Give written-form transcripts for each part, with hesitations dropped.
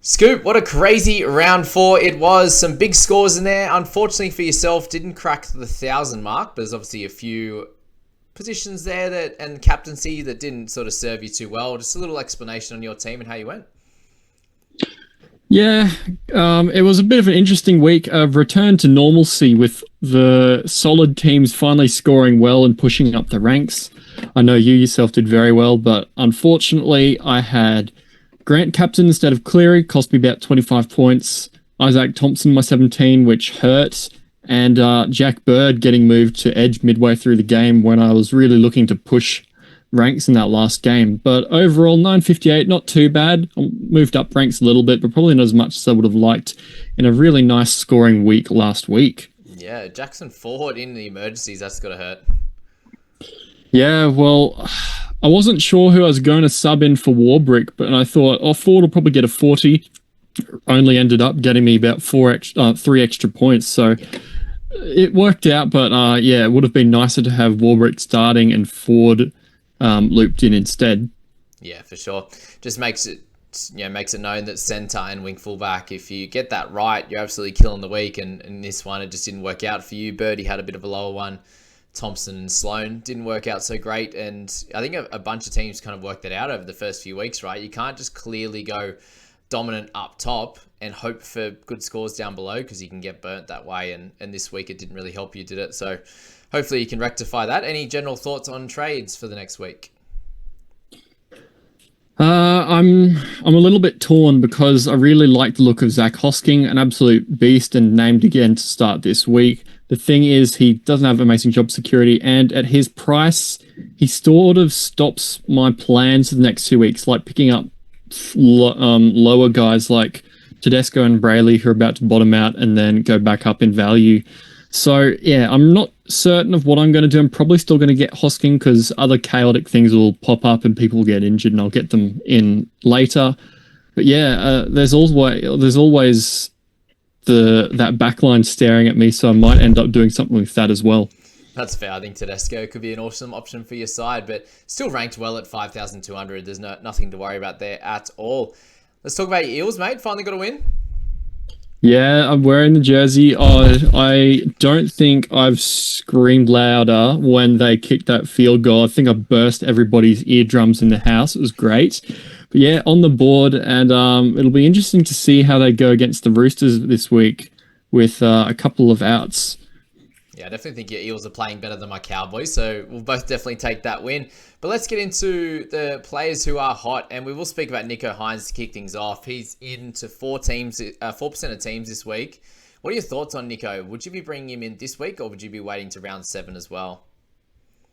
Scoop, what a crazy round four it was. Some big scores in there. Unfortunately for yourself, didn't crack the 1,000 mark, but there's obviously a few positions there that and captaincy that didn't sort of serve you too well. Just a little explanation on your team and how you went. Yeah, it was a bit of an interesting week of return to normalcy with the solid teams finally scoring well and pushing up the ranks. I know you yourself did very well, but unfortunately I had Grant captain instead of Cleary, cost me about 25 points. Isaac Thompson, my 17, which hurt. And Jack Bird getting moved to edge midway through the game when I was really looking to push ranks in that last game. But overall, 958, not too bad. I moved up ranks a little bit, but probably not as much as I would have liked in a really nice scoring week last week. Yeah, Jackson Ford in the emergencies, that's got to hurt. Yeah, well, I wasn't sure who I was going to sub in for Warbrick, but I thought, Ford will probably get a 40. Only ended up getting me about 3 extra points, so it worked out. But yeah, it would have been nicer to have Warbrick starting and Ford looped in instead. Yeah, for sure. Just makes it known that centre and wing fullback, if you get that right, you're absolutely killing the week. And in this one, it just didn't work out for you. Birdie had a bit of a lower one. Thompson and Sloan didn't work out so great. And I think a bunch of teams kind of worked that out over the first few weeks, right? You can't just clearly go dominant up top and hope for good scores down below because you can get burnt that way. And this week it didn't really help you, did it? So hopefully you can rectify that. Any general thoughts on trades for the next week? I'm a little bit torn because I really like the look of Zach Hosking, an absolute beast and named again to start this week. The thing is, he doesn't have amazing job security, and at his price, he sort of stops my plans for the next 2 weeks, like picking up lower guys like Tedesco and Brailey who are about to bottom out and then go back up in value. So yeah, I'm not certain of what I'm going to do. I'm probably still going to get Hosking because other chaotic things will pop up and people will get injured and I'll get them in later. But yeah, there's always that backline staring at me, so I might end up doing something with that as well. That's fair. I think Tedesco could be an awesome option for your side, but still ranked well at 5,200. There's nothing to worry about there at all. Let's talk about your Eels, mate. Finally got a win. Yeah, I'm wearing the jersey. I don't think I've screamed louder when they kicked that field goal. I think I burst everybody's eardrums in the house. It was great. But yeah, on the board, and it'll be interesting to see how they go against the Roosters this week with a couple of outs. Yeah, I definitely think your Eels are playing better than my Cowboys, so we'll both definitely take that win. But let's get into the players who are hot, and we will speak about Nicho Hynes to kick things off. He's into 4% of teams this week. What are your thoughts on Nicho? Would you be bringing him in this week, or would you be waiting to round 7 as well?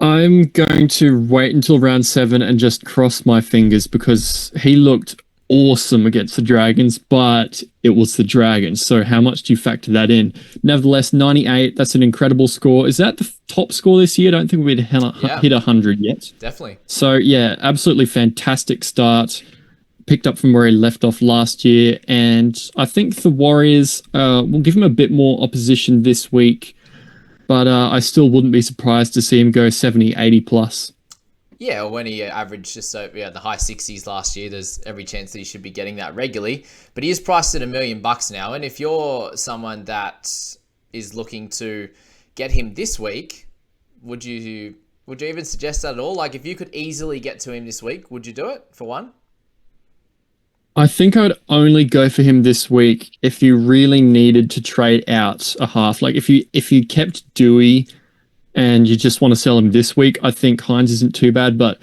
I'm going to wait until round 7 and just cross my fingers because he looked awesome against the Dragons, but it was the Dragons. So how much do you factor that in? Nevertheless, 98, that's an incredible score. Is that the top score this year? I don't think we'd hit 100 yet. Definitely. So yeah, absolutely fantastic start. Picked up from where he left off last year. And I think the Warriors will give him a bit more opposition this week. But I still wouldn't be surprised to see him go 70, 80 plus. Yeah, when he averaged just the high 60s last year, there's every chance that he should be getting that regularly. But he is priced at $1 million now, and if you're someone that is looking to get him this week, would you even suggest that at all? Like, if you could easily get to him this week, would you do it for one? I think I would only go for him this week if you really needed to trade out a half. Like if you kept Dewey and you just want to sell him this week, I think Hynes isn't too bad, but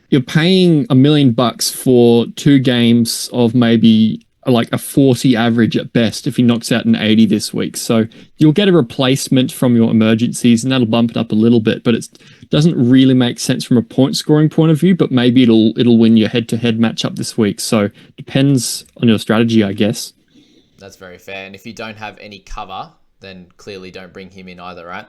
you're paying $1 million for 2 games of maybe like a 40 average at best if he knocks out an 80 this week. So you'll get a replacement from your emergencies and that'll bump it up a little bit, but it doesn't really make sense from a point scoring point of view, but maybe it'll win your head-to-head matchup this week. So depends on your strategy, I guess. That's very fair. And if you don't have any cover, then clearly don't bring him in either, right?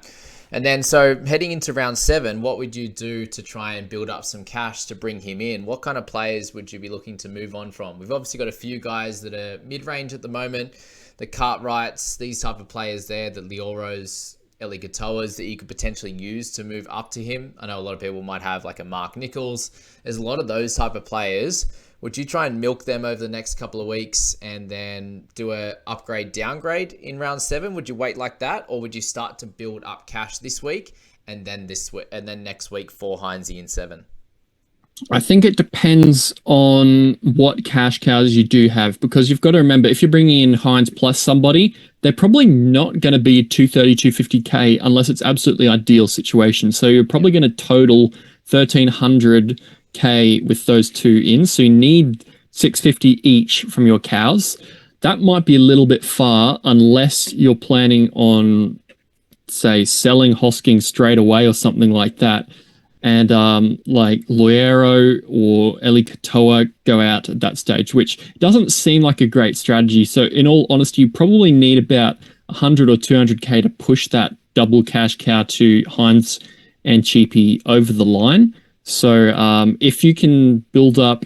And then, so heading into round 7, what would you do to try and build up some cash to bring him in? What kind of players would you be looking to move on from? We've obviously got a few guys that are mid-range at the moment, the Cartwrights, these type of players there, the Lioros, Eli Katoas that you could potentially use to move up to him? I know a lot of people might have like a Mark Nichols. There's a lot of those type of players. Would you try and milk them over the next couple of weeks and then do a upgrade downgrade in round 7? Would you wait like that, or would you start to build up cash this week and then next week for Hynesy in 7? I think it depends on what cash cows you do have, because you've got to remember, if you're bringing in Hynes plus somebody, they're probably not going to be 230, 250k unless it's absolutely ideal situation. So you're probably going to total 1300k with those two in. So you need 650 each from your cows. That might be a little bit far unless you're planning on, say, selling Hosking straight away or something like that. And like Loero or Eli Katoa go out at that stage, which doesn't seem like a great strategy. So in all honesty, you probably need about 100 or 200k to push that double cash cow to Hynes and Cheapy over the line. So if you can build up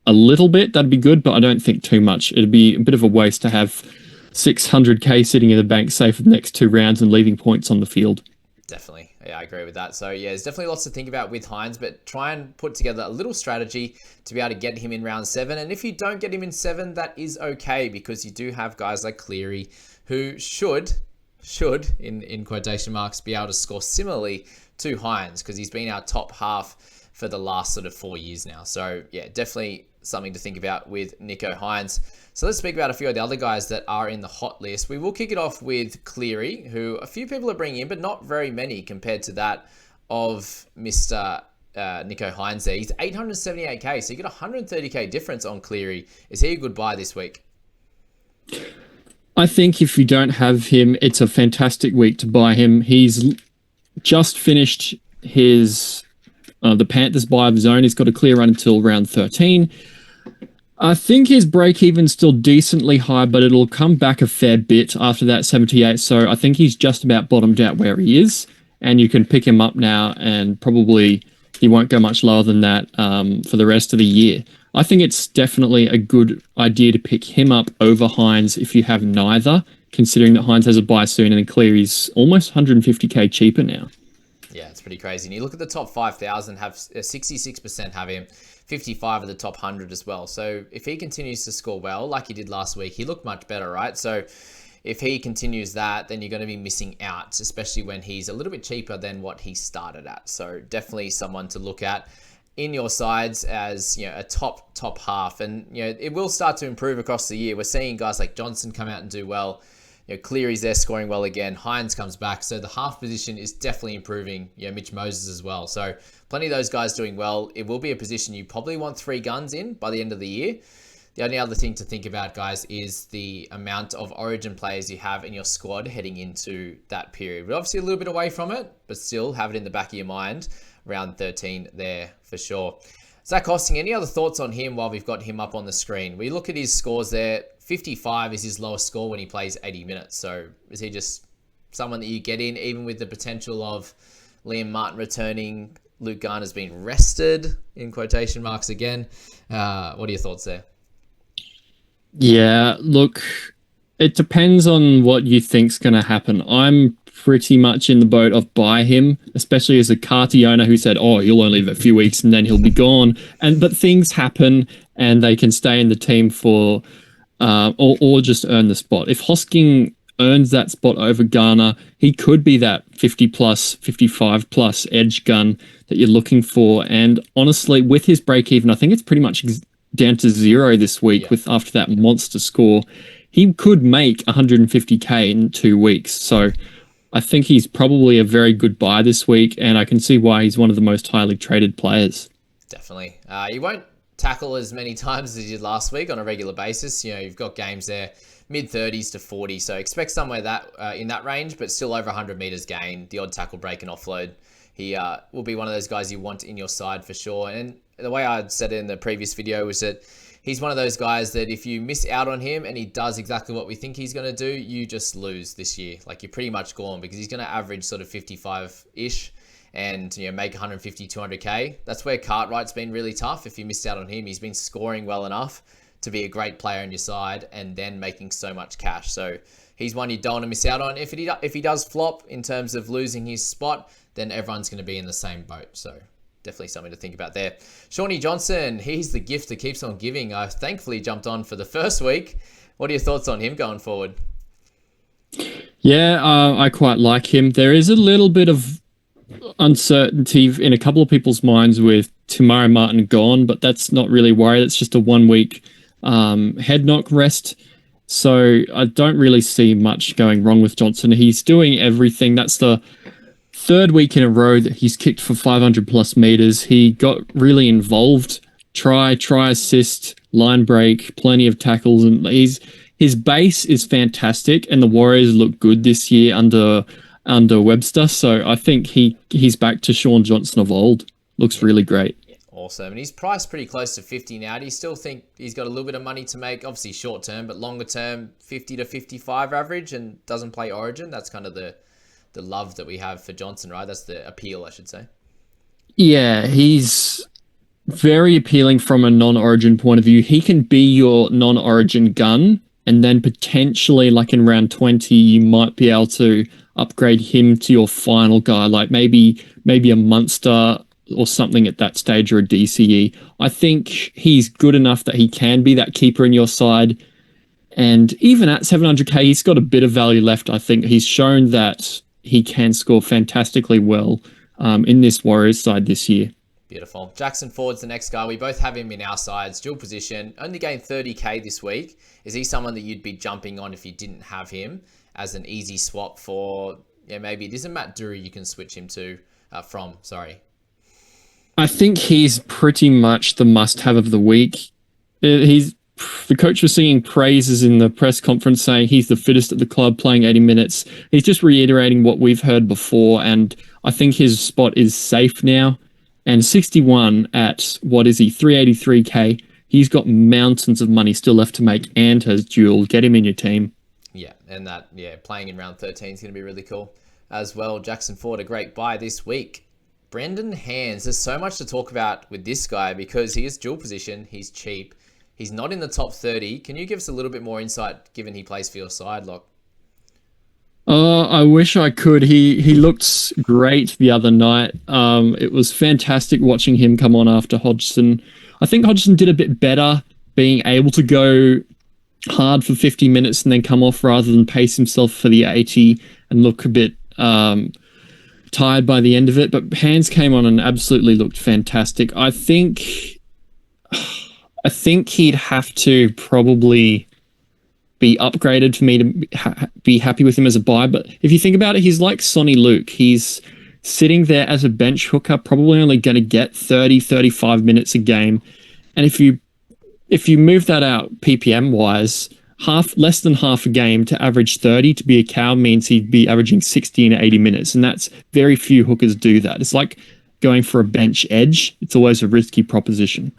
a little bit, that'd be good, but I don't think too much. It'd be a bit of a waste to have 600k sitting in the bank safe for the next 2 rounds and leaving points on the field. Definitely. Yeah, I agree with that. So yeah, there's definitely lots to think about with Hynes, but try and put together a little strategy to be able to get him in round 7. And if you don't get him in 7, that is okay, because you do have guys like Cleary who should in quotation marks be able to score similarly to Hynes, because he's been our top half for the last sort of 4 years now. So yeah, definitely something to think about with Nicho Hynes. So let's speak about a few of the other guys that are in the hot list. We will kick it off with Cleary, who a few people are bringing in, but not very many compared to that of Mr. Nicho Hynes there. He's 878k, so you get 130k difference on Cleary. Is he a good buy this week? I think if you don't have him, it's a fantastic week to buy him. He's just finished his the Panthers buy of his own. He's got a clear run until round 13. I think his break-even's still decently high, but it'll come back a fair bit after that 78. So I think he's just about bottomed out where he is, and you can pick him up now, and probably he won't go much lower than that for the rest of the year. I think it's definitely a good idea to pick him up over Hynes if you have neither, considering that Hynes has a buy soon and Cleary's almost 150k cheaper now. Yeah, it's pretty crazy. And you look at the top 5,000, have 66% have him, 55 of the top 100 as well. So if he continues to score well, like he did last week, he looked much better, right? So if he continues that, then you're going to be missing out, especially when he's a little bit cheaper than what he started at. So definitely someone to look at in your sides as, you know, a top half. And, you know, it will start to improve across the year. We're seeing guys like Johnson come out and do well. You know, Cleary's there scoring well again. Hynes comes back. So the half position is definitely improving. You know, Mitch Moses as well. So plenty of those guys doing well. It will be a position you probably want 3 guns in by the end of the year. The only other thing to think about, guys, is the amount of Origin players you have in your squad heading into that period. We're obviously a little bit away from it, but still have it in the back of your mind. Round 13 there for sure. Zach Hosking, any other thoughts on him while we've got him up on the screen? We look at his scores there. 55 is his lowest score when he plays 80 minutes. So is he just someone that you get in, even with the potential of Liam Martin returning? Luke Garner's been rested, in quotation marks again. What are your thoughts there? Yeah, look, it depends on what you think's going to happen. I'm pretty much in the boat of buy him, especially as a Carty owner who said, oh, he'll only live a few weeks and then he'll be gone. But things happen and they can stay in the team for, or just earn the spot. If Hosking earns that spot over Garner, he could be that 50 plus, 55 plus edge gun that you're looking for. And honestly, with his break even, I think it's pretty much down to 0 this week with after that monster score. He could make 150k in 2 weeks. So I think he's probably a very good buy this week, and I can see why he's one of the most highly traded players. Definitely. You won't tackle as many times as you did last week on a regular basis. You know, you've got games there, mid-30s to 40, so expect somewhere that in that range, but still over 100 meters gain, the odd tackle break and offload. He will be one of those guys you want in your side for sure. And the way I said it in the previous video was that he's one of those guys that if you miss out on him and he does exactly what we think he's going to do, you just lose this year. Like, you're pretty much gone, because he's going to average sort of 55-ish and, you know, make 150, 200k. That's where Cartwright's been really tough. If you missed out on him, he's been scoring well enough to be a great player in your side and then making so much cash. So he's one you don't want to miss out on. If he does flop in terms of losing his spot, then everyone's going to be in the same boat. So definitely something to think about there. Shawnee Johnson, he's the gift that keeps on giving. I thankfully jumped on for the first week. What are your thoughts on him going forward? Yeah, I quite like him. There is a little bit of uncertainty in a couple of people's minds with Tamara Martin gone, but that's not really worried. It's just a 1 week head knock rest. So I don't really see much going wrong with Johnson. He's doing everything. That's the third week in a row that he's kicked for 500 plus meters. He got really involved. Try assist, line break, plenty of tackles, and his base is fantastic. And the Warriors look good this year under Webster. So I think he's back to Shaun Johnson of old. Looks really great. Awesome. And he's priced pretty close to 50 now. Do you still think he's got a little bit of money to make? Obviously short term, but longer term, 50 to 55 average and doesn't play Origin. That's kind of the love that we have for Johnson, right? That's the appeal, I should say. Yeah, he's very appealing from a non-Origin point of view. He can be your non-Origin gun, and then potentially, like in round 20, you might be able to upgrade him to your final guy, like maybe a Munster or something at that stage, or a DCE. I think he's good enough that he can be that keeper in your side. And even at 700k, he's got a bit of value left. I think he's shown that he can score fantastically well in this Warriors side this year. Beautiful. Jackson Ford's the next guy. We both have him in our sides, dual position. Only gained 30k this week. Is he someone that you'd be jumping on if you didn't have him as an easy swap for, maybe it isn't Matt Doorey you can switch him to from? I think he's pretty much the must-have of the week. The coach was singing praises in the press conference, saying he's the fittest at the club, playing 80 minutes. He's just reiterating what we've heard before, and I think his spot is safe now. And 61 at, what is he, 383k. He's got mountains of money still left to make and has dual. Get him in your team. Yeah, and playing in round 13 is going to be really cool as well. Jackson Ford, a great buy this week. Brendan Hynes, there's so much to talk about with this guy because he is dual position, he's cheap, he's not in the top 30. Can you give us a little bit more insight given he plays for your side, Lock? I wish I could. He looked great the other night. It was fantastic watching him come on after Hodgson. I think Hodgson did a bit better being able to go hard for 50 minutes and then come off rather than pace himself for the 80 and look a bit tired by the end of it. But Hynes came on and absolutely looked fantastic. I think he'd have to probably be upgraded for me to be happy with him as a buy. But if you think about it, he's like Sonny Luke. He's sitting there as a bench hooker, probably only going to get 30, 35 minutes a game. And if you move that out PPM wise, less than half a game to average 30 to be a cow means he'd be averaging 60 and 80 minutes. And that's very few hookers do that. It's like going for a bench edge. It's always a risky proposition.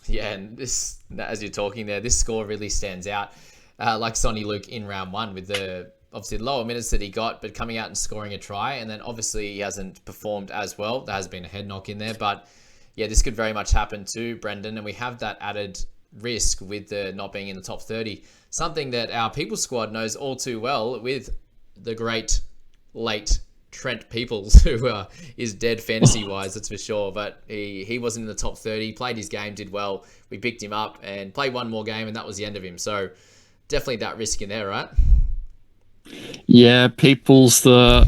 Yeah, and this, as you're talking there, this score really stands out. Like Sonny Luke in round 1 with the obviously lower minutes that he got, but coming out and scoring a try. And then obviously he hasn't performed as well. There has been a head knock in there, but yeah, this could very much happen to Brendan. And we have that added risk with the not being in the top 30. Something that our People squad knows all too well with the great late Trent Peoples, who is dead fantasy-wise, that's for sure. But he wasn't in the top 30, played his game, did well. We picked him up and played one more game, and that was the end of him. So definitely that risk in there, right? Yeah, Peoples, the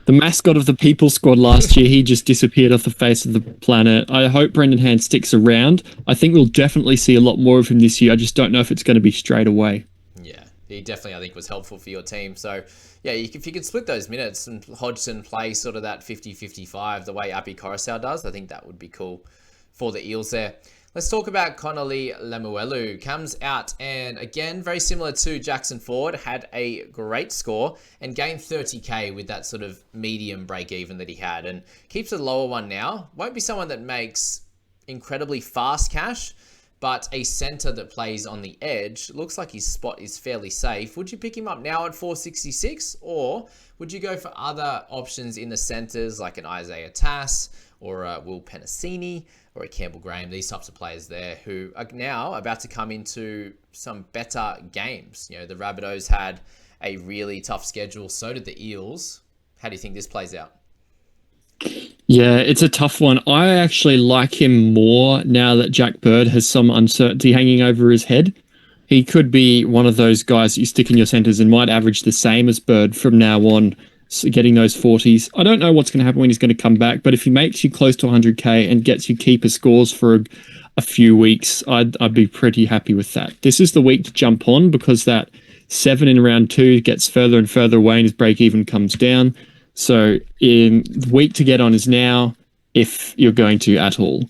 mascot of the People squad last year, he just disappeared off the face of the planet. I hope Brendan Hynes sticks around. I think we'll definitely see a lot more of him this year. I just don't know if it's going to be straight away. Yeah, he definitely, I think, was helpful for your team. So, yeah, if you could split those minutes and Hodgson play sort of that 50-55 the way Api Coruscant does, I think that would be cool for the Eels there. Let's talk about Connolly Lemuelu. Comes out and, again, very similar to Jackson Ford, had a great score and gained 30k with that sort of medium break-even that he had. And keeps a lower one now. Won't be someone that makes incredibly fast cash, but a centre that plays on the edge. Looks like his spot is fairly safe. Would you pick him up now at 466? Or would you go for other options in the centres like an Isaiah Tass or Will Penasini or a Campbell Graham, these types of players there who are now about to come into some better games. You know, the Rabbitohs had a really tough schedule. So did the Eels. How do you think this plays out? Yeah, it's a tough one. I actually like him more now that Jack Bird has some uncertainty hanging over his head. He could be one of those guys that you stick in your centres and might average the same as Bird from now on, so getting those 40s. I don't know what's going to happen when he's going to come back, but if he makes you close to 100k and gets you keeper scores for a few weeks, I'd be pretty happy with that. This is the week to jump on because that 7 in round 2 gets further and further away and his break even comes down. So in the week to get on is now, if you're going to at all.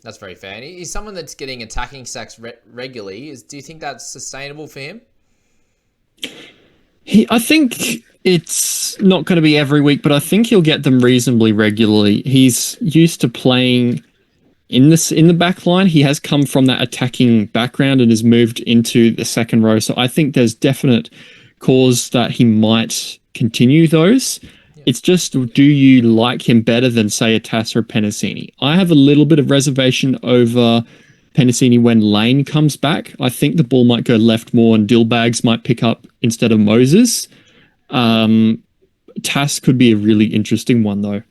That's very fair. And he's someone that's getting attacking sacks regularly. Do you think that's sustainable for him? I think it's not going to be every week, but I think he'll get them reasonably regularly. He's used to playing in the back line. He has come from that attacking background and has moved into the second row. So I think there's definite cause that he might continue those. It's just, do you like him better than, say, a Tass or a Penasini? I have a little bit of reservation over Penasini when Lane comes back. I think the ball might go left more and Dillbags might pick up instead of Moses. Tass could be a really interesting one, though.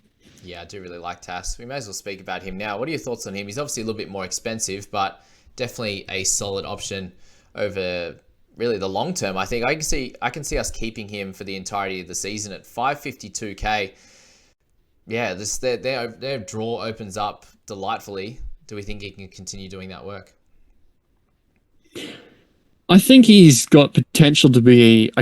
Yeah, I do really like Tass. We may as well speak about him now. What are your thoughts on him? He's obviously a little bit more expensive, but definitely a solid option over really the long term. I think I can see us keeping him for the entirety of the season at 552k. Yeah, their draw opens up delightfully. Do we think he can continue doing that work? I think he's got potential to be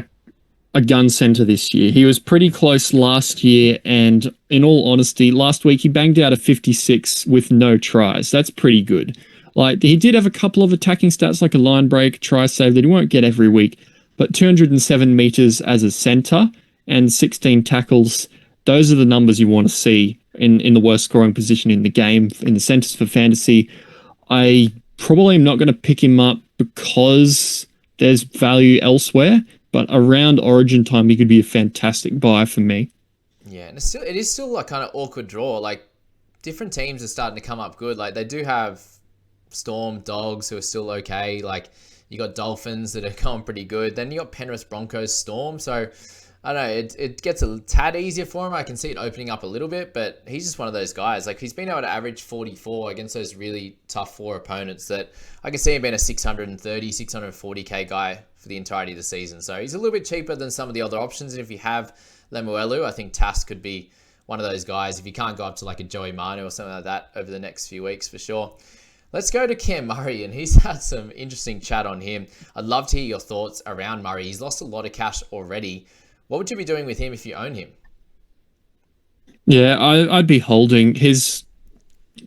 a gun centre this year. He was pretty close last year, and in all honesty, last week he banged out a 56 with no tries. That's pretty good. Like, he did have a couple of attacking stats like a line break, try save that he won't get every week, but 207 meters as a centre and 16 tackles, those are the numbers you want to see in the worst scoring position in the game, in the centres for fantasy. I probably am not going to pick him up because there's value elsewhere, but around Origin time, he could be a fantastic buy for me. Yeah, and it is still a kind of awkward draw. Like, different teams are starting to come up good. Like, they do have Storm, Dogs, who are still okay. Like, you got Dolphins that are going pretty good. Then you got Penrith, Broncos, Storm. So, I don't know, it gets a tad easier for him. I can see it opening up a little bit, but he's just one of those guys. Like, he's been able to average 44 against those really tough 4 opponents that I can see him being a 630, 640k guy for the entirety of the season. So he's a little bit cheaper than some of the other options. And if you have Lemuelu, I think Tass could be one of those guys. If you can't go up to like a Joey Manu or something like that over the next few weeks, for sure. Let's go to Cam Murray, and he's had some interesting chat on him. I'd love to hear your thoughts around Murray. He's lost a lot of cash already. What would you be doing with him if you own him? Yeah, I'd be holding.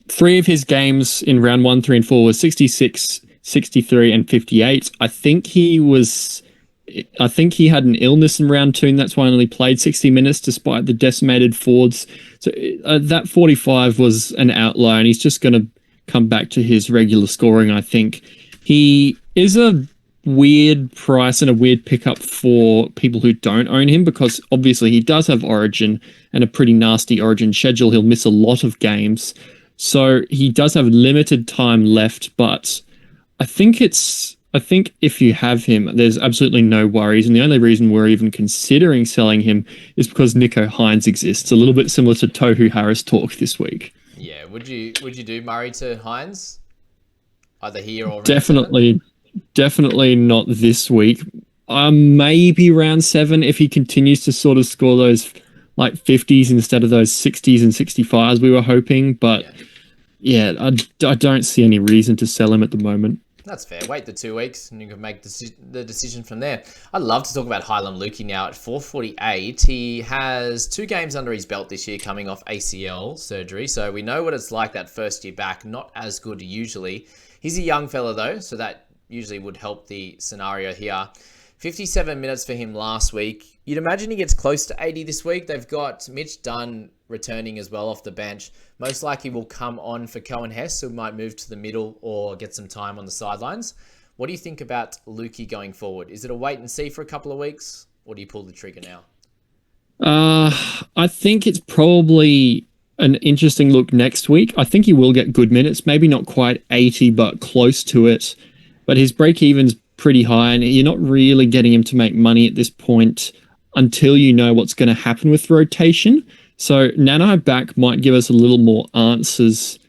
3 of his games in round 1, 3, and 4 were 66, 63, and 58. I think he had an illness in round 2, and that's why he only played 60 minutes despite the decimated forwards. So that 45 was an outlier, and he's just going to come back to his regular scoring, I think. He is a weird price and a weird pickup for people who don't own him because obviously he does have Origin and a pretty nasty Origin schedule. He'll miss a lot of games. So he does have limited time left, but I think if you have him, there's absolutely no worries. And the only reason we're even considering selling him is because Nico Hynes exists. A little bit similar to Tohu Harris talk this week. Yeah, would you do Murray to Hynes? Either here or Definitely not this week. Maybe round 7 if he continues to sort of score those like 50s instead of those 60s and 65s we were hoping. But yeah, I don't see any reason to sell him at the moment. That's fair. Wait the 2 weeks and you can make the decision from there. I'd love to talk about Luki now at 448. He has 2 games under his belt this year coming off ACL surgery. So we know what it's like that first year back. Not as good usually. He's a young fella though, so that usually would help the scenario here. 57 minutes for him last week. You'd imagine he gets close to 80 this week. They've got Mitch Dunn returning as well off the bench. Most likely will come on for Cohen Hess, who might move to the middle or get some time on the sidelines. What do you think about Luki going forward? Is it a wait and see for a couple of weeks, or do you pull the trigger now? I think it's probably an interesting look next week. I think he will get good minutes, maybe not quite 80, but close to it. But his break even's pretty high, and you're not really getting him to make money at this point until you know what's going to happen with rotation. So Nanai back might give us a little more answers.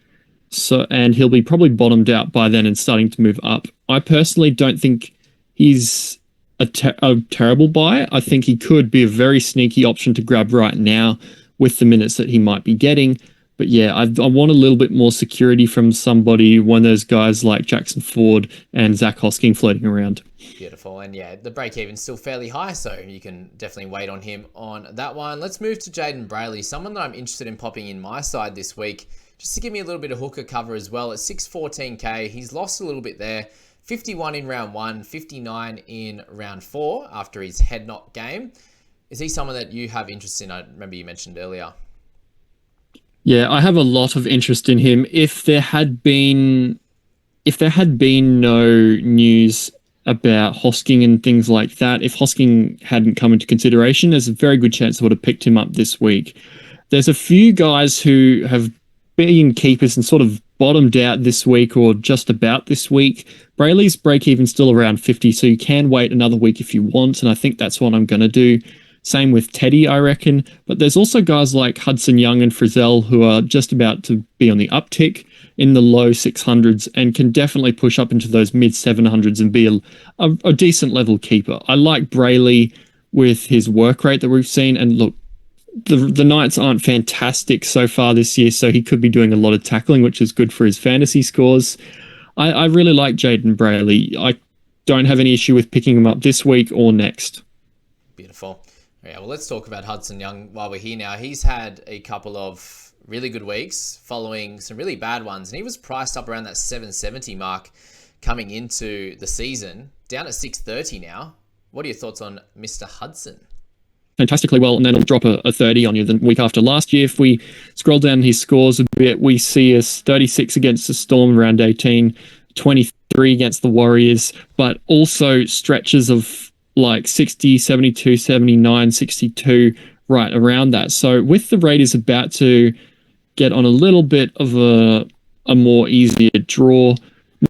And he'll be probably bottomed out by then and starting to move up. I personally don't think he's a terrible buy. I think he could be a very sneaky option to grab right now with the minutes that he might be getting. But yeah, I want a little bit more security from somebody, one of those guys like Jackson Ford and Zach Hosking floating around. Beautiful. And yeah, the break even's still fairly high, so you can definitely wait on him on that one. Let's move to Jaden Brailey, someone that I'm interested in popping in my side this week, just to give me a little bit of hooker cover as well. At 614k, he's lost a little bit there. 51 in round 1, 59 in round 4 after his head knock game. Is he someone that you have interest in? I remember you mentioned earlier. Yeah, I have a lot of interest in him. If there had been no news about Hosking and things like that, if Hosking hadn't come into consideration, there's a very good chance I would have picked him up this week. There's a few guys who have been keepers and sort of bottomed out this week or just about this week. Brailey's break even still around 50, so you can wait another week if you want, and I think that's what I'm going to do. Same with Teddy, I reckon. But there's also guys like Hudson Young and Frizell who are just about to be on the uptick in the low 600s and can definitely push up into those mid 700s and be a decent level keeper. I like Brailey with his work rate that we've seen. And look, the Knights aren't fantastic so far this year, so he could be doing a lot of tackling, which is good for his fantasy scores. I really like Jaden Brailey. I don't have any issue with picking him up this week or next. Beautiful. Yeah, well, let's talk about Hudson Young while we're here now. He's had a couple of really good weeks following some really bad ones, and he was priced up around that 770 mark coming into the season, down at 630 now. What are your thoughts on Mr. Hudson? Fantastically well, and then he'll drop a 30 on you the week after last year. If we scroll down his scores a bit, we see us 36 against the Storm round 18, 23 against the Warriors, but also stretches of like 60, 72, 79, 62, right around that. So with the Raiders about to get on a little bit of a more easier draw,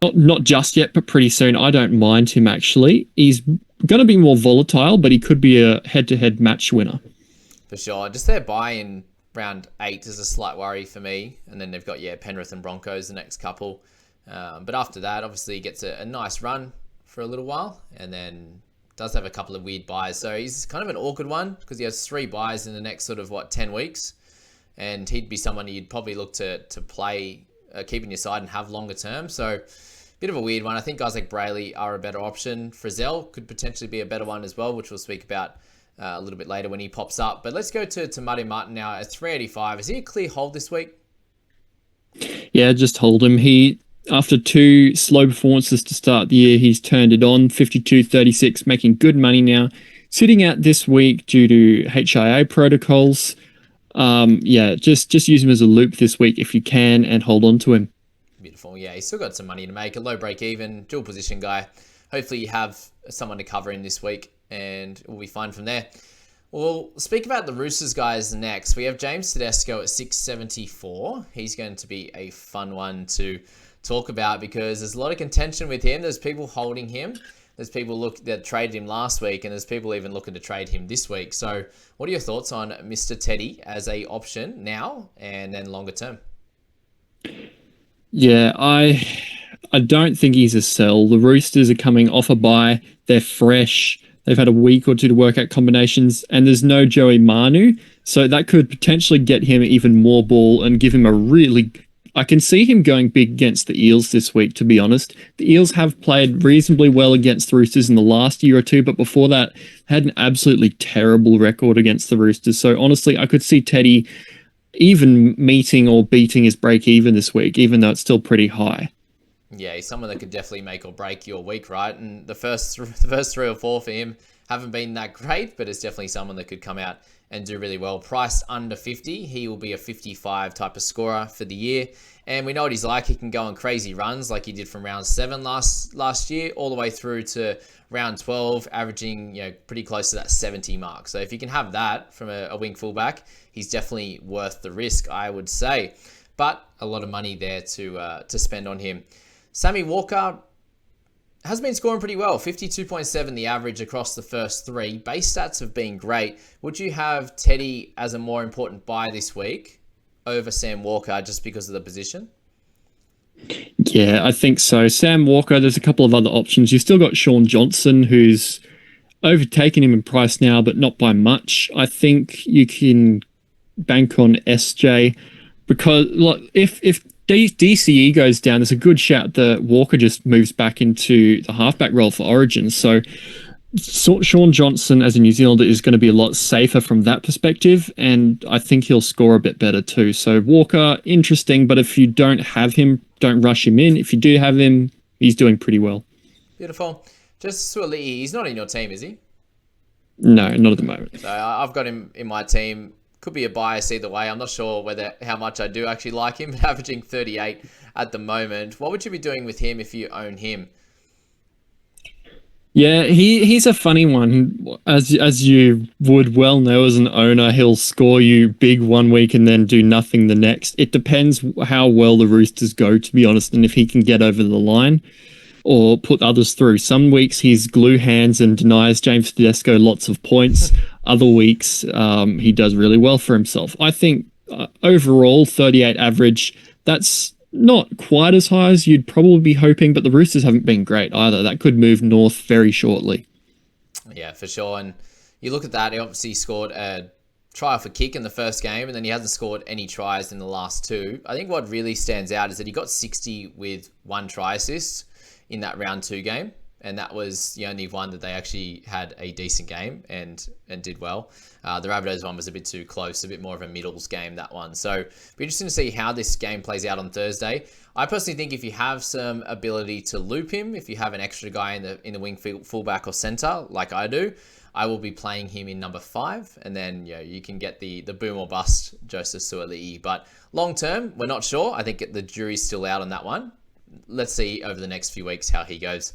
not just yet, but pretty soon, I don't mind him actually. He's going to be more volatile, but he could be a head-to-head match winner. For sure. Just their buy in round 8 is a slight worry for me. And then they've got, Penrith and Broncos the next couple. But after that, obviously he gets a nice run for a little while and then does have a couple of weird buys. So he's kind of an awkward one because he has 3 buys in the next sort of, 10 weeks. And he'd be someone you'd probably look to play, keep in your side and have longer term. So bit of a weird one. I think guys like Brailey are a better option. Frizell could potentially be a better one as well, which we'll speak about a little bit later when he pops up. But let's go to Muddy Martin now at 385. Is he a clear hold this week? Yeah, just hold him. After 2 slow performances to start the year, he's turned it on, 52.36, making good money now. Sitting out this week due to HIA protocols. Just use him as a loop this week if you can and hold on to him. Beautiful. Yeah, he's still got some money to make. A low break even, dual position guy. Hopefully you have someone to cover him this week and we'll be fine from there. We'll speak about the Roosters guys next. We have James Tedesco at 674. He's going to be a fun one to talk about because there's a lot of contention with him. There's people holding him. There's people that traded him last week, and there's people even looking to trade him this week. So what are your thoughts on Mr. Teddy as a option now and then longer term? Yeah, I don't think he's a sell. The Roosters are coming off a bye. They're fresh. They've had a week or two to work out combinations, and there's no Joey Manu. So that could potentially get him even more ball and give him a really... I can see him going big against the Eels this week, to be honest. The Eels have played reasonably well against the Roosters in the last year or two, but before that, had an absolutely terrible record against the Roosters. So honestly, I could see Teddy even meeting or beating his break even this week, even though it's still pretty high. Yeah, he's someone that could definitely make or break your week, right? And the first 3 or 4 for him haven't been that great, but it's definitely someone that could come out and do really well. Priced under 50, he will be a 55 type of scorer for the year. And we know what he's like. He can go on crazy runs like he did from round 7 last year all the way through to round 12, averaging pretty close to that 70 mark. So if you can have that from a wing fullback, he's definitely worth the risk, I would say. But a lot of money there to spend on him. Sammy Walker has been scoring pretty well. 52.7 the average across the first 3. Base stats have been great. Would you have Teddy as a more important buy this week over Sam Walker just because of the position? Yeah, I think so. Sam Walker, there's a couple of other options. You've still got Sean Johnson, who's overtaken him in price now, but not by much. I think you can bank on SJ because if DCE goes down, there's a good shout that Walker just moves back into the halfback role for Origins. So Sean Johnson as a New Zealander is going to be a lot safer from that perspective, and I think he'll score a bit better too. So Walker, interesting, but if you don't have him, don't rush him in. If you do have him, he's doing pretty well. Beautiful. Just Suaalii, he's not in your team, is he? No, not at the moment. So I've got him in my team. Could be a bias either way. I'm not sure how much I do actually like him, but averaging 38 at the moment. What would you be doing with him if you own him? Yeah, he's a funny one. As you would well know as an owner, he'll score you big one week and then do nothing the next. It depends how well the Roosters go, to be honest, and if he can get over the line or put others through. Some weeks he's glue hands and denies James Tedesco lots of points. Other weeks he does really well for himself. I think overall 38 average, that's not quite as high as you'd probably be hoping, but the Roosters haven't been great either. That could move north very shortly. Yeah, for sure. And you look at that, he obviously scored a try off a kick in the first game, and then he hasn't scored any tries in the last 2. I think what really stands out is that he got 60 with 1 try assist in that round 2 game. And that was the only one that they actually had a decent game and did well. The Rabbitohs one was a bit too close, a bit more of a middles game, that one. So be interesting to see how this game plays out on Thursday. I personally think if you have some ability to loop him, if you have an extra guy in the wing fullback or center like I do, I will be playing him in number 5, and then you can get the boom or bust Joseph Suaalii. But long term, we're not sure. I think the jury's still out on that one. Let's see over the next few weeks how he goes.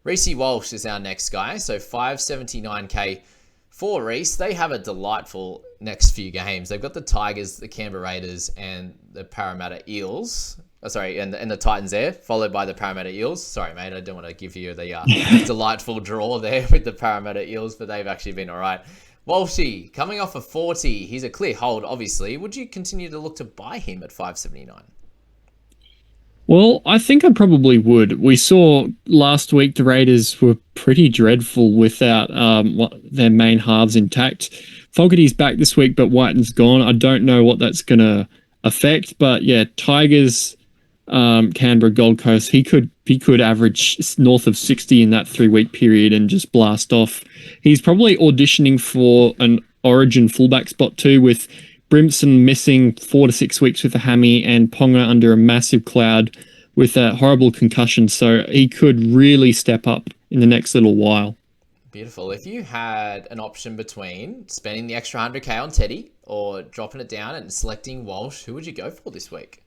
Reece Walsh is our next guy. So 579k for Reece. They have a delightful next few games. They've got the Tigers, the Canberra Raiders, and the Parramatta Eels. And the Titans there, followed by the Parramatta Eels. Sorry, mate, I don't want to give you the delightful draw there with the Parramatta Eels, but they've actually been all right. Walshy, coming off a 40. He's a clear hold, obviously. Would you continue to look to buy him at 579? Well, I think I probably would. We saw last week the Raiders were pretty dreadful without their main halves intact. Fogarty's back this week, but Whiten's gone. I don't know what that's going to affect, but yeah, Tigers, Canberra, Gold Coast, he could average north of 60 in that 3-week period and just blast off. He's probably auditioning for an Origin fullback spot too, with Brimson missing 4 to 6 weeks with a hammy and Ponga under a massive cloud with a horrible concussion. So he could really step up in the next little while. Beautiful. If you had an option between spending the extra 100k on Teddy or dropping it down and selecting Walsh, who would you go for this week?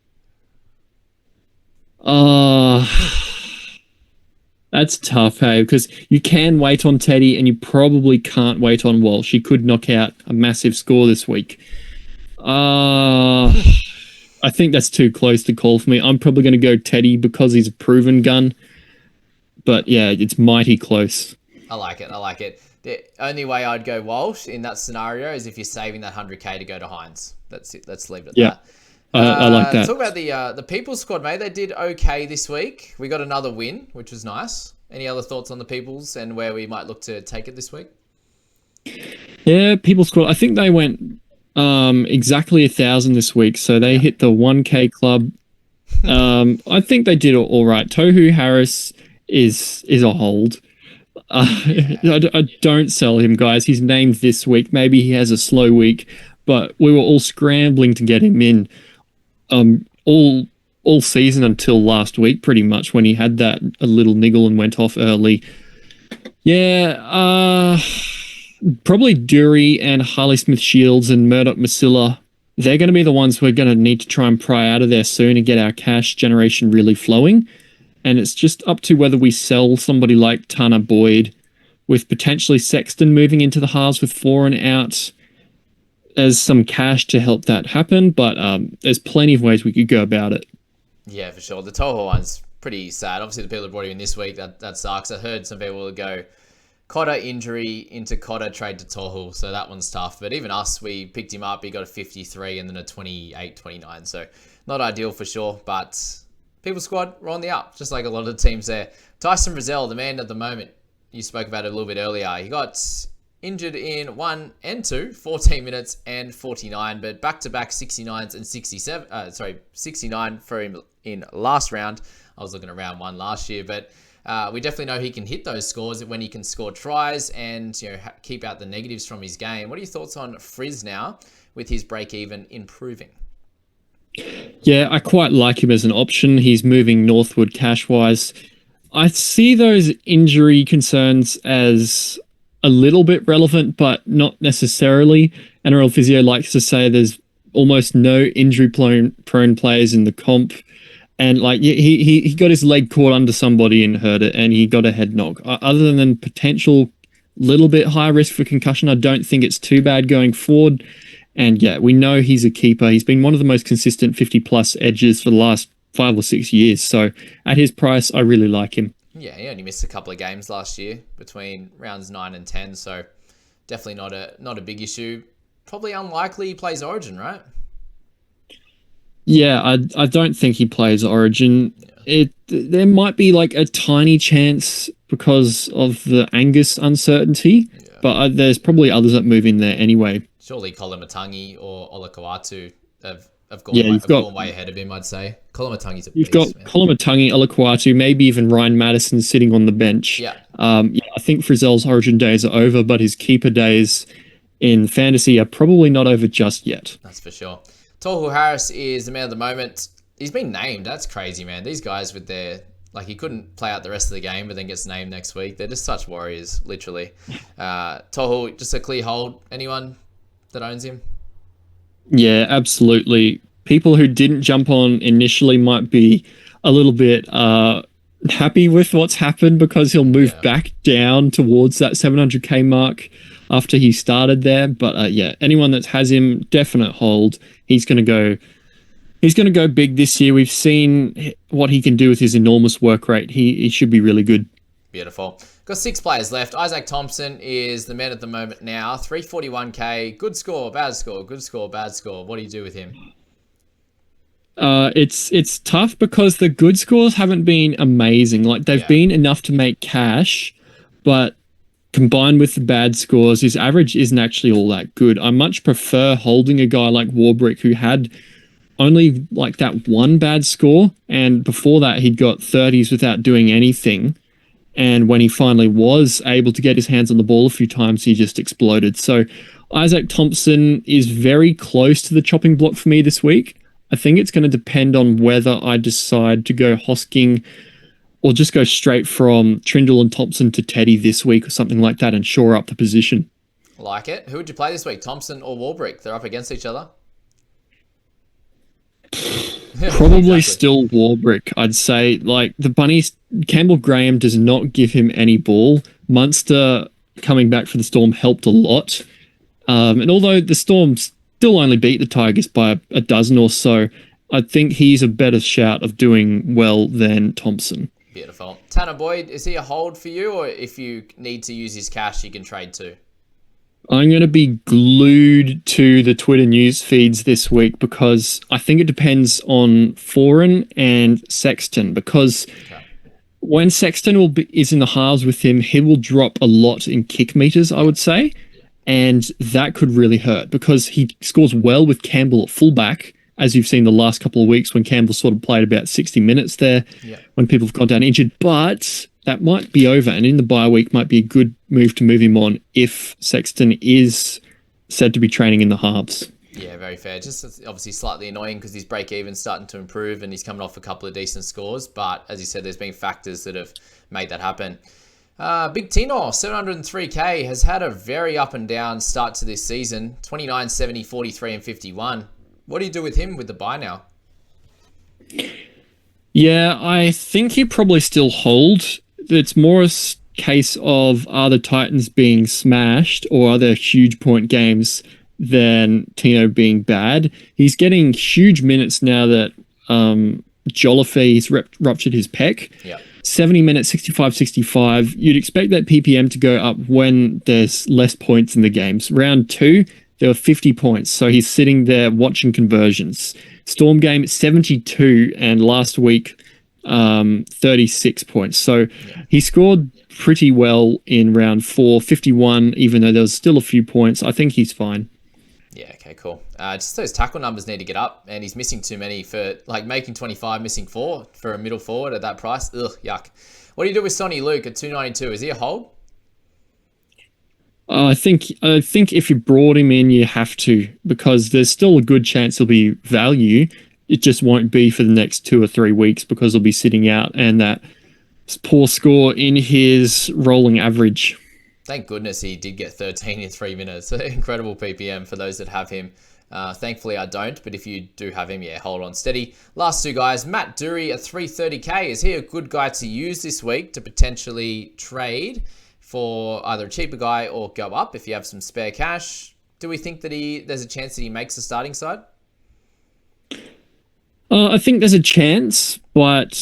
That's tough, hey, because you can wait on Teddy and you probably can't wait on Walsh. He could knock out a massive score this week. I think that's too close to call for me. I'm probably going to go Teddy because he's a proven gun. But yeah, it's mighty close. I like it. The only way I'd go Walsh in that scenario is if you're saving that 100k to go to Hynes. That's it. Let's leave it at that. I like that. Talk about the People's squad, mate. They did okay this week. We got another win, which was nice. Any other thoughts on the People's and where we might look to take it this week? Yeah, People's squad. I think they went exactly 1,000 this week, so they hit the 1k club. I think they did all right. Tohu Harris is a hold. I don't sell him, guys. He's named this week. Maybe he has a slow week, but we were all scrambling to get him in all season until last week, pretty much, when he had that a little niggle and went off early. Yeah, probably Doorey and Harley Smith Shields and Murdoch Masilla. They're going to be the ones we're going to need to try and pry out of there soon and get our cash generation really flowing. And it's just up to whether we sell somebody like Tanner Boyd with potentially Sexton moving into the halves with Foran out as some cash to help that happen. But there's plenty of ways we could go about it. Yeah, for sure. The Toho one's pretty sad. Obviously, the people who brought him in this week, that sucks. I heard some people would go Cotter injury into Cotter trade to Tohu, so that one's tough. But even us, we picked him up. He got a 53 and then a 28, 29. So not ideal for sure, but People Squad, we're on the up, just like a lot of the teams there. Tyson Frizell, the man at the moment, you spoke about it a little bit earlier. He got injured in 1 and 2, 14 minutes and 49, but back-to-back 69s and 67, 69 for him in last round. I was looking at round 1 last year, but we definitely know he can hit those scores when he can score tries and keep out the negatives from his game. What are your thoughts on Frizz now with his break-even improving? Yeah, I quite like him as an option. He's moving northward cash-wise. I see those injury concerns as a little bit relevant, but not necessarily. NRL Physio likes to say there's almost no injury-prone players in the comp. And like he got his leg caught under somebody and hurt it, and he got a head knock. Other than potential little bit high risk for concussion, I don't think it's too bad going forward. And yeah, we know he's a keeper. He's been one of the most consistent 50-plus edges for the last 5 or 6 years. So at his price, I really like him. Yeah, he only missed a couple of games last year between rounds 9 and 10. So definitely not a big issue. Probably unlikely he plays Origin, right? Yeah, I don't think he plays Origin. Yeah. There might be like a tiny chance because of the Angus uncertainty, but there's probably others that move in there anyway. Surely Koloamatangi or Olakau'atu have gone way ahead of him, I'd say. Koloamatangi's a beast, You've got Koloamatangi, Olakau'atu, maybe even Ryan Madison sitting on the bench. Yeah. I think Frizell's Origin days are over, but his keeper days in fantasy are probably not over just yet. That's for sure. Tohu Harris is the man of the moment. He's been named. That's crazy, man. These guys with their... Like, he couldn't play out the rest of the game, but then gets named next week. They're just such warriors, literally. Tohu, just a clear hold. Anyone that owns him? Yeah, absolutely. People who didn't jump on initially might be a little bit happy with what's happened because he'll move back down towards that 700k mark after he started there. But yeah, anyone that has him, definite hold. He's going to go big this year. We've seen what he can do with his enormous work rate. He should be really good. Beautiful. Got 6 players left. Isaac Thompson is the man at the moment now. 341k. Good score, bad score. Good score, bad score. What do you do with him? It's tough because the good scores haven't been amazing. Like they've been enough to make cash, but combined with the bad scores, his average isn't actually all that good. I much prefer holding a guy like Warbrick who had only like that one bad score, and before that he'd got 30s without doing anything. And when he finally was able to get his hands on the ball a few times, he just exploded. So Isaac Thompson is very close to the chopping block for me this week. I think it's going to depend on whether I decide to go Hosking or just go straight from Trindle and Thompson to Teddy this week or something like that and shore up the position. Like it. Who would you play this week, Thompson or Warbrick? They're up against each other. Probably still Warbrick, I'd say. Like the Bunnies, Campbell Graham does not give him any ball. Munster coming back for the Storm helped a lot. And although the Storm still only beat the Tigers by a dozen or so, I think he's a better shout of doing well than Thompson. Beautiful. Tanner Boyd, is he a hold for you, or if you need to use his cash, you can trade too? I'm going to be glued to the Twitter news feeds this week because I think it depends on Foran and Sexton, because when Sexton is in the halves with him, he will drop a lot in kick meters, I would say, and that could really hurt because he scores well with Campbell at fullback, as you've seen the last couple of weeks when Campbell sort of played about 60 minutes there when people have gone down injured, but that might be over, and in the bye week might be a good move to move him on if Sexton is said to be training in the halves. Yeah, very fair. Just obviously slightly annoying because his break-even's starting to improve and he's coming off a couple of decent scores, but as you said, there's been factors that have made that happen. Big Tino, 703k, has had a very up and down start to this season. 29, 70, 43, and 51. What do you do with him with the bye now? Yeah, I think he probably still hold. It's more a case of are the Titans being smashed or are there huge point games than Tino being bad. He's getting huge minutes now that Jollife's ruptured his pec. Yeah. 70 minutes, 65-65. You'd expect that PPM to go up when there's less points in the games. Round 2, there were 50 points. So he's sitting there watching conversions. Storm game, 72. And last week, 36 points. So he scored pretty well in round 4, 51, even though there was still a few points. I think he's fine. Yeah, okay, cool. Just those tackle numbers need to get up, and he's missing too many for, like, making 25, missing 4 for a middle forward at that price. Ugh, yuck. What do you do with Sonny Luke at 292? Is he a hold? I think if you brought him in, you have to, because there's still a good chance he'll be value. It just won't be for the next 2 or 3 weeks because he'll be sitting out, and that poor score in his rolling average. Thank goodness he did get 13 in 3 minutes. Incredible PPM for those that have him. Thankfully, I don't, but if you do have him, yeah, hold on steady. Last 2 guys, Matt Doorey at 330k. Is he a good guy to use this week to potentially trade for either a cheaper guy or go up if you have some spare cash? Do we think that there's a chance that he makes the starting side? I think there's a chance, but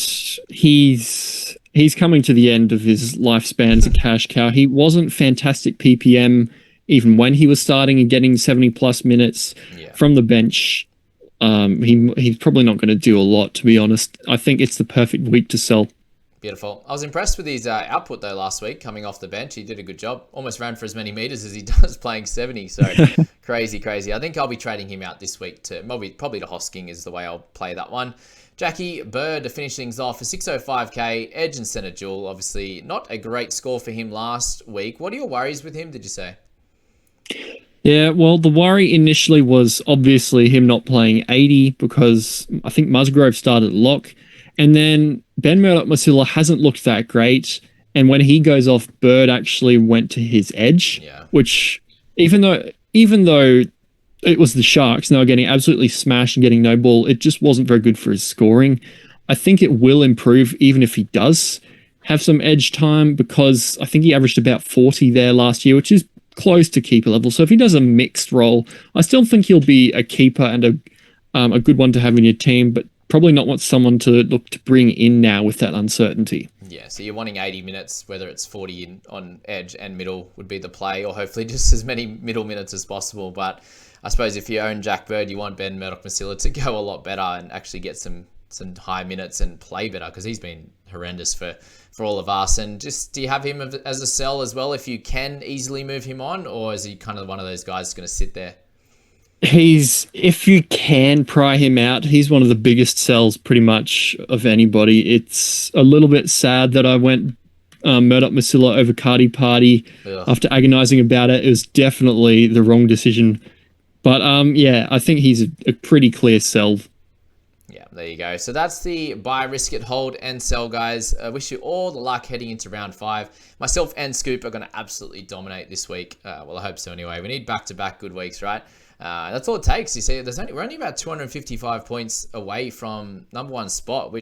he's coming to the end of his lifespan as a cash cow. He wasn't fantastic PPM even when he was starting and getting 70 plus minutes from the bench. He's probably not going to do a lot, to be honest. I think it's the perfect week to sell. Beautiful. I was impressed with his output, though, last week, coming off the bench. He did a good job. Almost ran for as many meters as he does playing 70. So crazy. I think I'll be trading him out this week to probably to Hosking is the way I'll play that one. Jackie Bird to finish things off for 605k. Edge and centre duel. Obviously, not a great score for him last week. What are your worries with him, did you say? Yeah, well, the worry initially was obviously him not playing 80 because I think Musgrove started lock. And then Ben Murdoch-Masila hasn't looked that great. And when he goes off, Bird actually went to his edge, which even though it was the Sharks, and they were getting absolutely smashed and getting no ball, it just wasn't very good for his scoring. I think it will improve even if he does have some edge time, because I think he averaged about 40 there last year, which is close to keeper level. So if he does a mixed role, I still think he'll be a keeper and a good one to have in your team, but probably not want someone to look to bring in now with that uncertainty. Yeah, so you're wanting 80 minutes, whether it's 40 on edge and middle would be the play, or hopefully just as many middle minutes as possible. But I suppose if you own Jack Bird, you want Ben Murdoch-Masila to go a lot better and actually get some high minutes and play better, because he's been horrendous for all of us. And just, do you have him as a sell as well if you can easily move him on, or is he kind of one of those guys going to sit there? If you can pry him out, he's one of the biggest sells pretty much of anybody. It's a little bit sad that I went Murdoch-Masila over Cardi Party. After agonizing about it. It was definitely the wrong decision. But yeah, I think he's a pretty clear sell. Yeah, there you go. So that's the buy, risk it, hold, and sell, guys. I wish you all the luck heading into round 5. Myself and Scoop are going to absolutely dominate this week. Well, I hope so anyway. We need back-to-back good weeks, right? That's all it takes. You see, we're only about 255 points away from #1 spot, which